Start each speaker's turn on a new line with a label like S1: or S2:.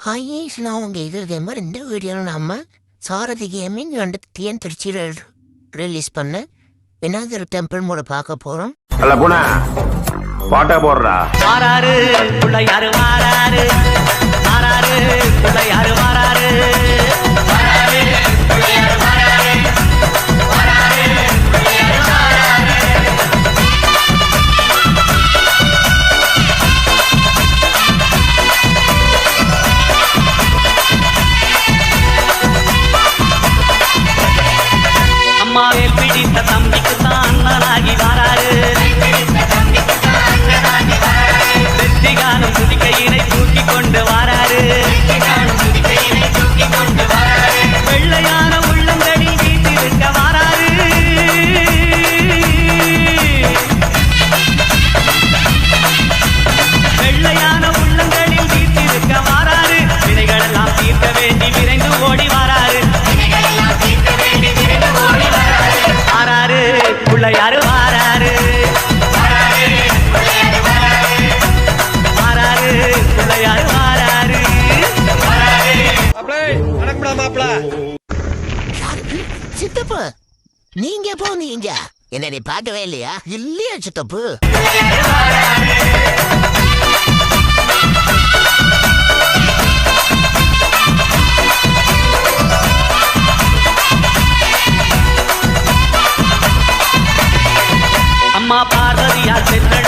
S1: Hi நான் உங்கள் இதே மாதிரி இந்த வீடியோவில் நம்ம சாரதி கேமிங் வந்து டிஎன் திருச்சியில் ரிலீஸ் பண்ண விநாயகர் டெம்பிள் மூட பார்க்க போகிறோம்.
S2: அல்ல குணா பாட்டா போடுறா
S3: மாறாரு பிள்ளையாரு மாறாரு மாறாரு பிள்ளையாரு மாறாரு மாறாரு பிள்ளையாரு மாறாரு மாறாரு பிள்ளையாரு மாறாரு. அம்மாவே பிடித்த தம்பிக்கு தான் அண்ணனாகி வாராரு. வெற்றிகாலம் துதிக்கையினை தூக்கி கொண்டு வாராரு. வெள்ளையான உள்ளங்களில் வீட்டிருக்க வாராரு. வெள்ளையான உள்ளங்களில் வீட்டிருக்க வாராரு. வினைகளெல்லாம் தீர்க்க வேண்டி விரைந்து ஓடி வாராரு. வாராரு பிள்ளையாரு வாராரு வாராரு பிள்ளையாரு வாராரு.
S1: சித்தப்பு நீங்க போனீங்க என்னை பார்க்கவே இல்லையா? இல்லையா சித்தப்பு?
S3: அம்மா பார்வதியால் பெற்றெடுத்த